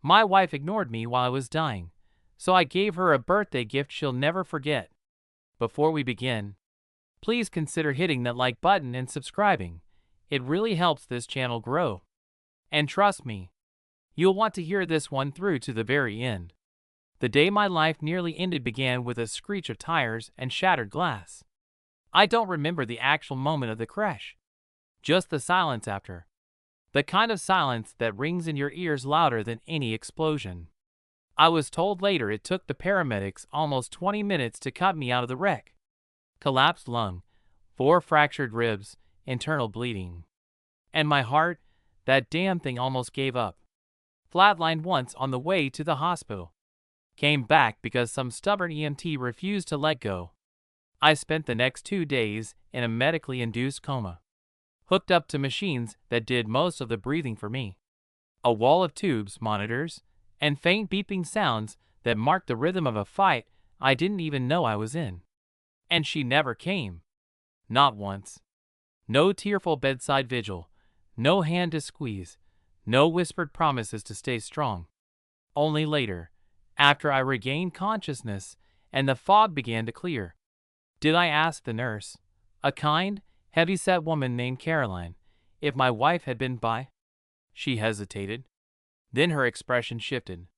My wife ignored me while I was dying, so I gave her a birthday gift she'll never forget. Before we begin, please consider hitting that like button and subscribing. It really helps this channel grow. And trust me, you'll want to hear this one through to the very end. The day my life nearly ended began with a screech of tires and shattered glass. I don't remember the actual moment of the crash, just the silence after. The kind of silence that rings in your ears louder than any explosion. I was told later it took the paramedics almost 20 minutes to cut me out of the wreck. Collapsed lung, 4 fractured ribs, internal bleeding. And my heart, that damn thing almost gave up. Flatlined once on the way to the hospital. Came back because some stubborn EMT refused to let go. I spent the next 2 days in a medically induced coma, hooked up to machines that did most of the breathing for me. A wall of tubes, monitors, and faint beeping sounds that marked the rhythm of a fight I didn't even know I was in. And she never came. Not once. No tearful bedside vigil, no hand to squeeze, no whispered promises to stay strong. Only later, after I regained consciousness and the fog began to clear, did I ask the nurse, a kind, heavy-set woman named Caroline, if my wife had been by. She hesitated. Then her expression shifted.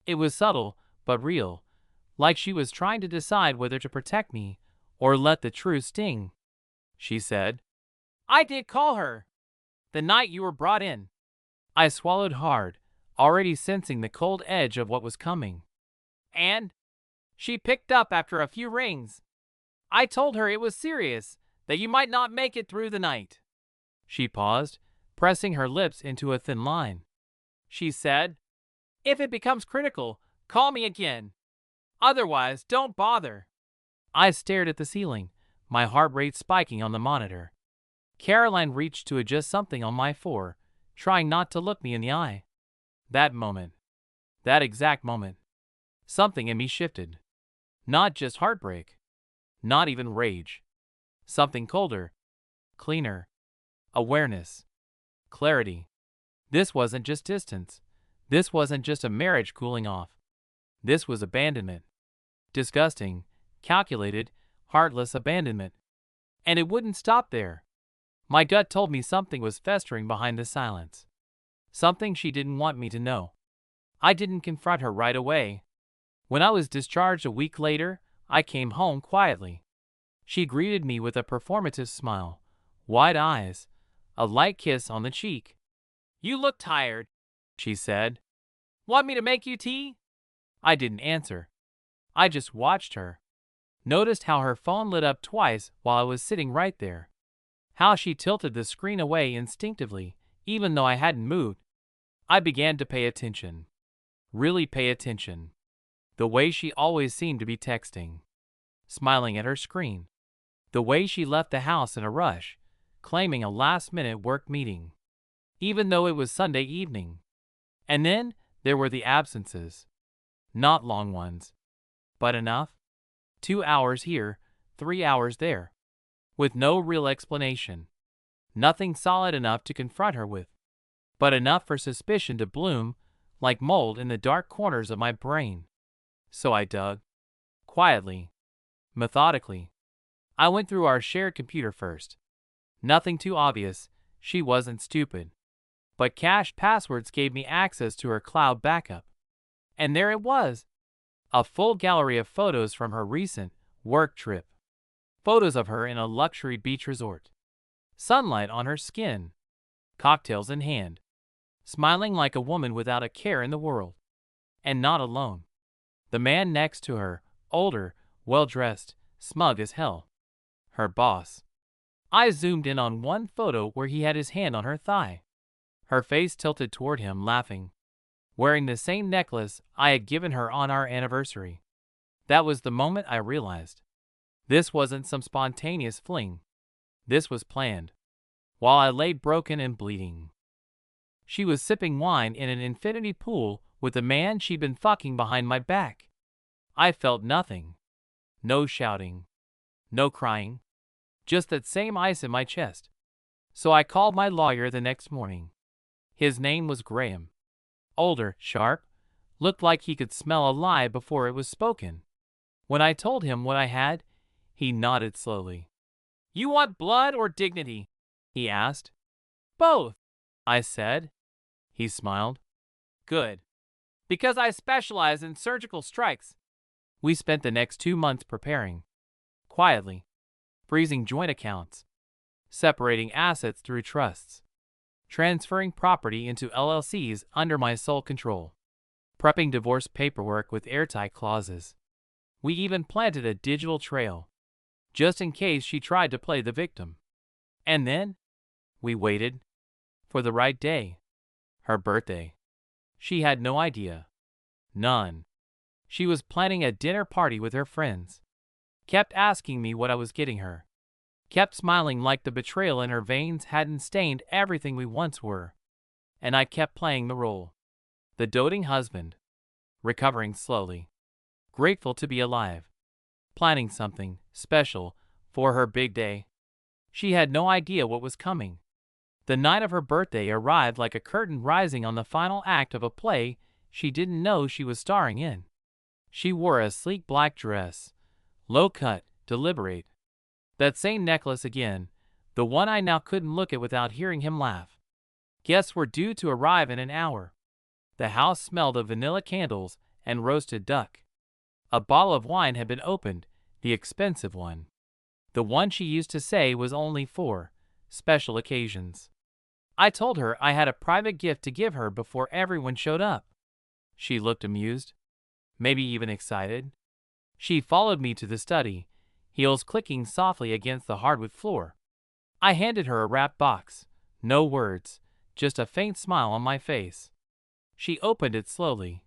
It was subtle, but real, like she was trying to decide whether to protect me or let the truth sting. She said, "I did call her the night you were brought in." I swallowed hard, already sensing the cold edge of what was coming. "And she picked up after a few rings. I told her it was serious, that you might not make it through the night." She paused, pressing her lips into a thin line. She said, "If it becomes critical, call me again. Otherwise, don't bother." I stared at the ceiling, my heart rate spiking on the monitor. Caroline reached to adjust something on my fore, trying not to look me in the eye. That moment, that exact moment, something in me shifted. Not just heartbreak, not even rage. Something colder, cleaner. Awareness. Clarity. This wasn't just distance. This wasn't just a marriage cooling off. This was abandonment. Disgusting, calculated, heartless abandonment. And it wouldn't stop there. My gut told me something was festering behind the silence. Something she didn't want me to know. I didn't confront her right away. When I was discharged a week later, I came home quietly. She greeted me with a performative smile, wide eyes, a light kiss on the cheek. "You look tired," she said. "Want me to make you tea?" I didn't answer. I just watched her. Noticed how her phone lit up twice while I was sitting right there. How she tilted the screen away instinctively, even though I hadn't moved. I began to pay attention. Really pay attention. The way she always seemed to be texting. Smiling at her screen. The way she left the house in a rush, claiming a last-minute work meeting, even though it was Sunday evening. And then there were the absences. Not long ones, but enough. 2 hours here, 3 hours there. With no real explanation. Nothing solid enough to confront her with, but enough for suspicion to bloom like mold in the dark corners of my brain. So I dug. Quietly. Methodically. I went through our shared computer first. Nothing too obvious, she wasn't stupid. But cached passwords gave me access to her cloud backup. And there it was. A full gallery of photos from her recent work trip. Photos of her in a luxury beach resort. Sunlight on her skin. Cocktails in hand. Smiling like a woman without a care in the world. And not alone. The man next to her, older, well-dressed, smug as hell. Her boss. I zoomed in on one photo where he had his hand on her thigh. Her face tilted toward him, laughing. Wearing the same necklace I had given her on our anniversary. That was the moment I realized. This wasn't some spontaneous fling. This was planned. While I lay broken and bleeding. She was sipping wine in an infinity pool with the man she'd been fucking behind my back. I felt nothing. No shouting. No crying. Just that same ice in my chest. So I called my lawyer the next morning. His name was Graham. Older, sharp, looked like he could smell a lie before it was spoken. When I told him what I had, he nodded slowly. "You want blood or dignity?" he asked. "Both," I said. He smiled. "Good. Because I specialize in surgical strikes." We spent the next 2 months preparing. Quietly. Freezing joint accounts. Separating assets through trusts. Transferring property into LLCs under my sole control. Prepping divorce paperwork with airtight clauses. We even planted a digital trail, just in case she tried to play the victim. And then, we waited for the right day. Her birthday. She had no idea. None. She was planning a dinner party with her friends. Kept asking me what I was getting her. Kept smiling like the betrayal in her veins hadn't stained everything we once were. And I kept playing the role. The doting husband. Recovering slowly. Grateful to be alive. Planning something special for her big day. She had no idea what was coming. The night of her birthday arrived like a curtain rising on the final act of a play she didn't know she was starring in. She wore a sleek black dress, low cut, deliberate. That same necklace again, the one I now couldn't look at without hearing him laugh. Guests were due to arrive in an hour. The house smelled of vanilla candles and roasted duck. A bottle of wine had been opened, the expensive one. The one she used to say was only for special occasions. I told her I had a private gift to give her before everyone showed up. She looked amused, maybe even excited. She followed me to the study, heels clicking softly against the hardwood floor. I handed her a wrapped box, no words, just a faint smile on my face. She opened it slowly,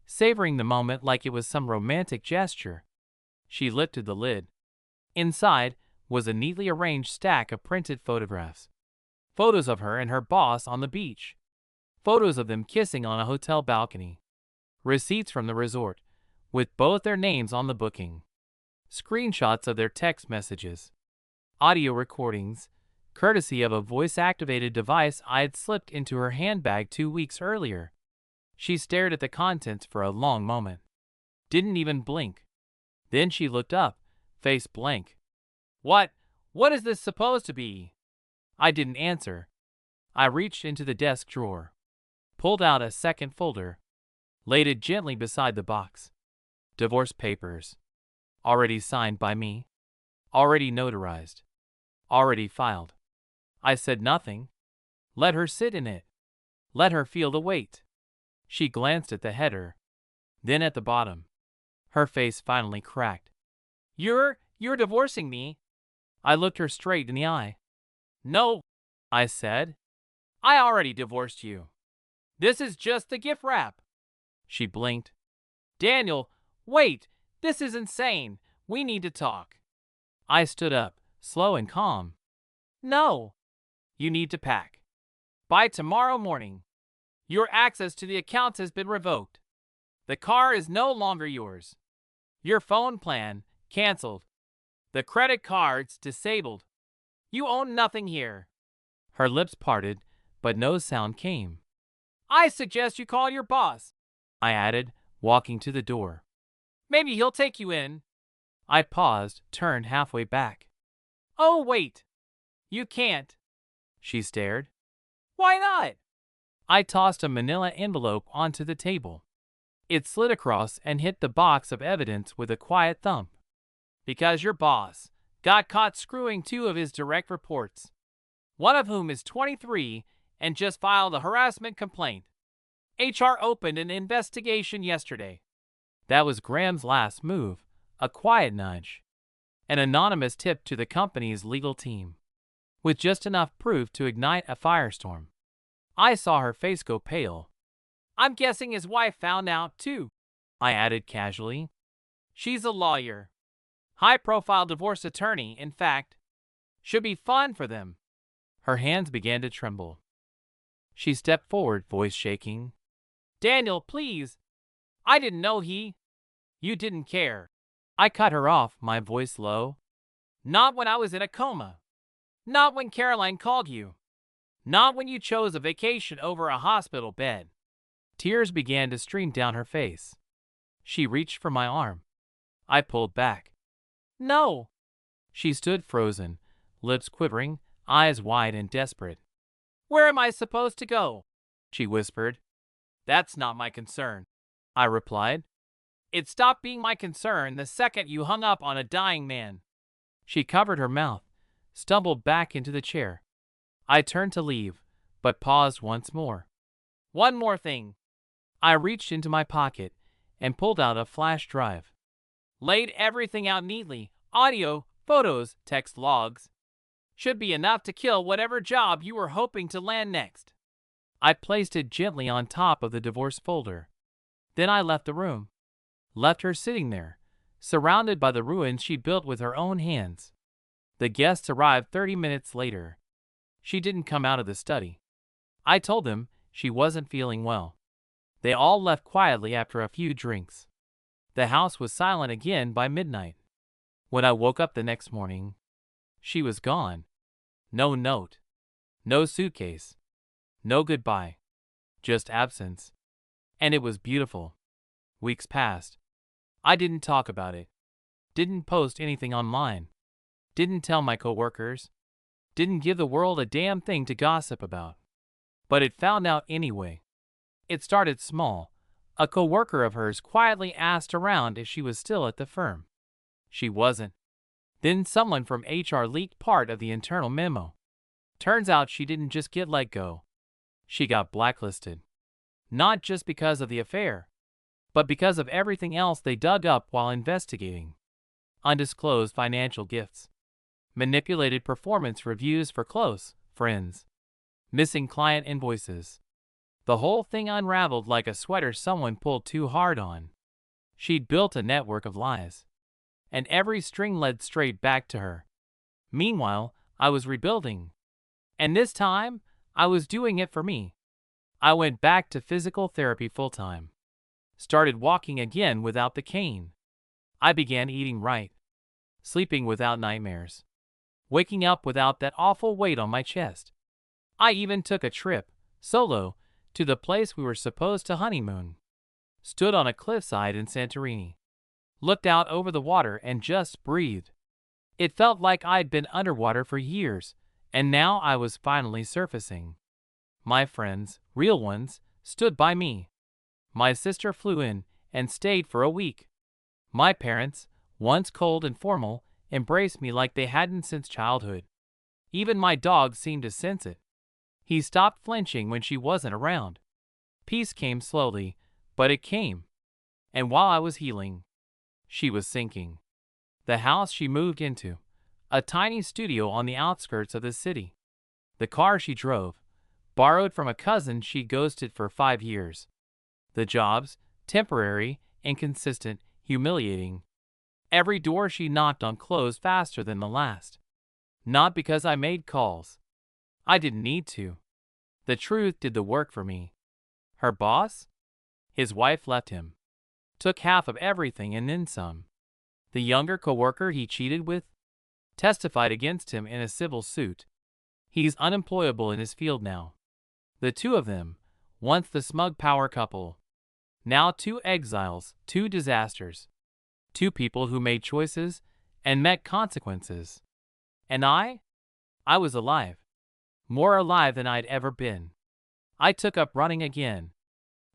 savoring the moment like it was some romantic gesture. She lifted the lid. Inside was a neatly arranged stack of printed photographs. Photos of her and her boss on the beach. Photos of them kissing on a hotel balcony. Receipts from the resort, with both their names on the booking. Screenshots of their text messages. Audio recordings, courtesy of a voice-activated device I had slipped into her handbag 2 weeks earlier. She stared at the contents for a long moment. Didn't even blink. Then she looked up, face blank. What is this supposed to be?" I didn't answer. I reached into the desk drawer, pulled out a second folder, laid it gently beside the box. Divorce papers. Already signed by me. Already notarized. Already filed. I said nothing. Let her sit in it. Let her feel the weight. She glanced at the header, then at the bottom. Her face finally cracked. You're divorcing me?" I looked her straight in the eye. "No," I said. "I already divorced you. This is just the gift wrap." She blinked. "Daniel, wait, this is insane. We need to talk." I stood up, slow and calm. "No. You need to pack. By tomorrow morning. Your access to the accounts has been revoked. The car is no longer yours. Your phone plan, canceled. The credit card's disabled. You own nothing here." Her lips parted, but no sound came. "I suggest you call your boss," I added, walking to the door. "Maybe he'll take you in." I paused, turned halfway back. "Oh, wait. You can't." She stared. "Why not?" I tossed a manila envelope onto the table. It slid across and hit the box of evidence with a quiet thump. "Because your boss got caught screwing 2 of his direct reports, one of whom is 23 and just filed a harassment complaint. HR opened an investigation yesterday." That was Graham's last move, a quiet nudge. An anonymous tip to the company's legal team, with just enough proof to ignite a firestorm. I saw her face go pale. "I'm guessing his wife found out too," I added casually. "She's a lawyer. High-profile divorce attorney, in fact. Should be fun for them." Her hands began to tremble. She stepped forward, voice shaking. "Daniel, please. I didn't know You didn't care." I cut her off, my voice low. "Not when I was in a coma. Not when Caroline called you. Not when you chose a vacation over a hospital bed. Tears began to stream down her face. She reached for my arm. I pulled back. No! She stood frozen, lips quivering, eyes wide and desperate. Where am I supposed to go? She whispered. That's not my concern, I replied. It stopped being my concern the second you hung up on a dying man. She covered her mouth, stumbled back into the chair. I turned to leave, but paused once more. One more thing. I reached into my pocket and pulled out a flash drive. Laid everything out neatly, audio, photos, text logs. Should be enough to kill whatever job you were hoping to land next. I placed it gently on top of the divorce folder. Then I left the room. Left her sitting there, surrounded by the ruins she'd built with her own hands. The guests arrived 30 minutes later. She didn't come out of the study. I told them she wasn't feeling well. They all left quietly after a few drinks. The house was silent again by midnight. When I woke up the next morning, she was gone. No note. No suitcase. No goodbye. Just absence. And it was beautiful. Weeks passed. I didn't talk about it. Didn't post anything online. Didn't tell my coworkers. Didn't give the world a damn thing to gossip about. But it found out anyway. It started small. A coworker of hers quietly asked around if she was still at the firm. She wasn't. Then someone from HR leaked part of the internal memo. Turns out she didn't just get let go. She got blacklisted. Not just because of the affair, but because of everything else they dug up while investigating. Undisclosed financial gifts. Manipulated performance reviews for close friends. Missing client invoices. The whole thing unraveled like a sweater someone pulled too hard on. She'd built a network of lies, and every string led straight back to her. Meanwhile, I was rebuilding. And this time, I was doing it for me. I went back to physical therapy full-time. Started walking again without the cane. I began eating right. Sleeping without nightmares. Waking up without that awful weight on my chest. I even took a trip, solo, to the place we were supposed to honeymoon. Stood on a cliffside in Santorini. Looked out over the water and just breathed. It felt like I'd been underwater for years, and now I was finally surfacing. My friends, real ones, stood by me. My sister flew in and stayed for a week. My parents, once cold and formal, embraced me like they hadn't since childhood. Even my dog seemed to sense it. He stopped flinching when she wasn't around. Peace came slowly, but it came. And while I was healing, she was sinking. The house she moved into, a tiny studio on the outskirts of the city. The car she drove, borrowed from a cousin she ghosted for 5 years. The jobs, temporary, inconsistent, humiliating. Every door she knocked on closed faster than the last. Not because I made calls. I didn't need to. The truth did the work for me. Her boss? His wife left him. Took half of everything and then some. The younger coworker he cheated with testified against him in a civil suit. He's unemployable in his field now. The two of them, once the smug power couple, now 2 exiles, 2 disasters. 2 people who made choices and met consequences. And I was alive. More alive than I'd ever been. I took up running again.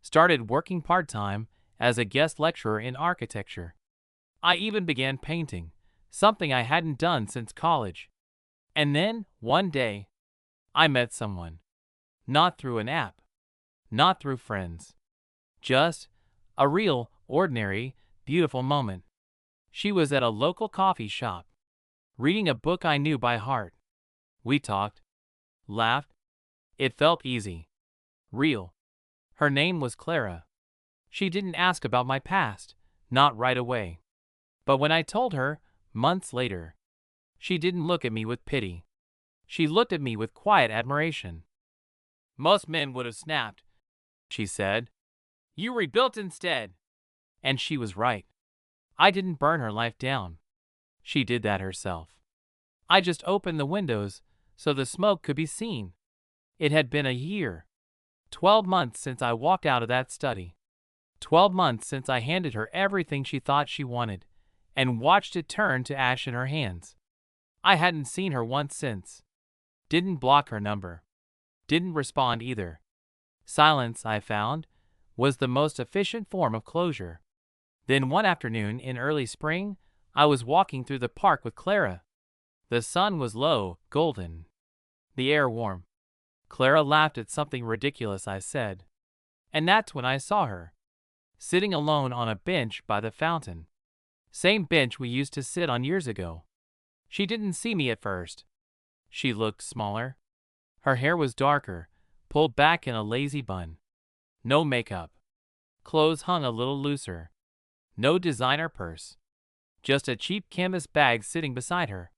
Started working part-time as a guest lecturer in architecture. I even began painting, something I hadn't done since college. And then, one day, I met someone. Not through an app. Not through friends. Just a real, ordinary, beautiful moment. She was at a local coffee shop, reading a book I knew by heart. We talked, laughed. It felt easy. Real. Her name was Clara. She didn't ask about my past, not right away. But when I told her, months later, she didn't look at me with pity. She looked at me with quiet admiration. Most men would have snapped, she said. You rebuilt instead. And she was right. I didn't burn her life down. She did that herself. I just opened the windows so the smoke could be seen. It had been a year. 12 months since I walked out of that study. 12 months since I handed her everything she thought she wanted, and watched it turn to ash in her hands. I hadn't seen her once since. Didn't block her number. Didn't respond either. Silence, I found, was the most efficient form of closure. Then one afternoon in early spring, I was walking through the park with Clara. The sun was low, golden. The air warm. Clara laughed at something ridiculous I said. And that's when I saw her, sitting alone on a bench by the fountain. Same bench we used to sit on years ago. She didn't see me at first. She looked smaller. Her hair was darker, pulled back in a lazy bun. No makeup. Clothes hung a little looser. No designer purse. Just a cheap canvas bag sitting beside her.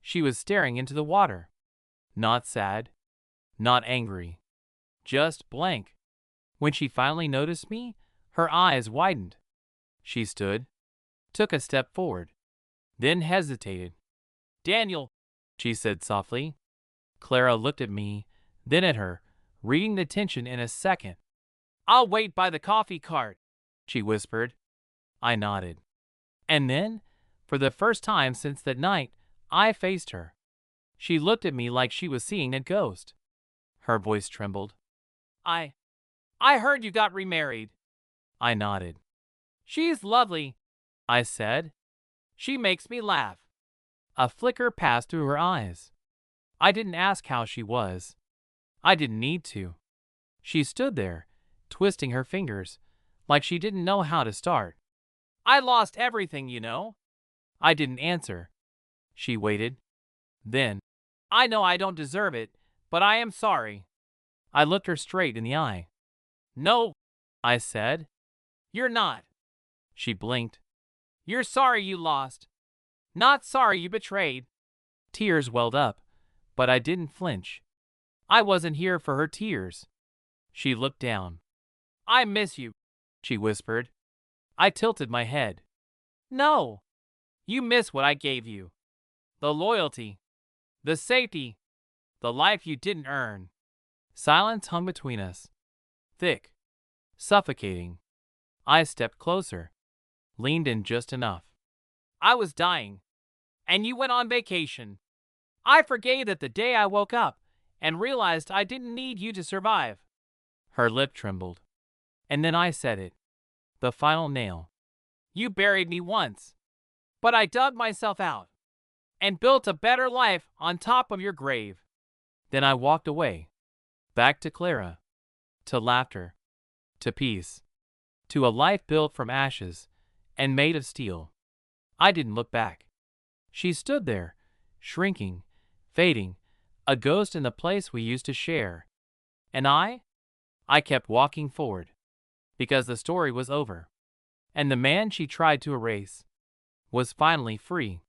She was staring into the water. Not sad. Not angry. Just blank. When she finally noticed me, her eyes widened. She stood, took a step forward, then hesitated. "Daniel," she said softly. Clara looked at me, then at her, reading the tension in a second. "I'll wait by the coffee cart," she whispered. I nodded. And then, for the first time since that night, I faced her. She looked at me like she was seeing a ghost. Her voice trembled. I heard you got remarried." I nodded. "She's lovely," I said. "She makes me laugh." A flicker passed through her eyes. I didn't ask how she was. I didn't need to. She stood there, twisting her fingers, like she didn't know how to start. "I lost everything, you know." I didn't answer. She waited. Then, "I know I don't deserve it, but I am sorry." I looked her straight in the eye. "No," I said. "You're not." She blinked. "You're sorry you lost. Not sorry you betrayed." Tears welled up, but I didn't flinch. I wasn't here for her tears. She looked down. "I miss you," she whispered. I tilted my head. "No. You miss what I gave you. The loyalty. The safety. The life you didn't earn." Silence hung between us. Thick. Suffocating. I stepped closer. Leaned in just enough. "I was dying. And you went on vacation. I forgave it the day I woke up and realized I didn't need you to survive." Her lip trembled. And then I said it. The final nail. "You buried me once. But I dug myself out and built a better life on top of your grave." Then I walked away. Back to Clara. To laughter. To peace. To a life built from ashes and made of steel. I didn't look back. She stood there, shrinking, fading, a ghost in the place we used to share. And I kept walking forward. Because the story was over. And the man she tried to erase was finally free.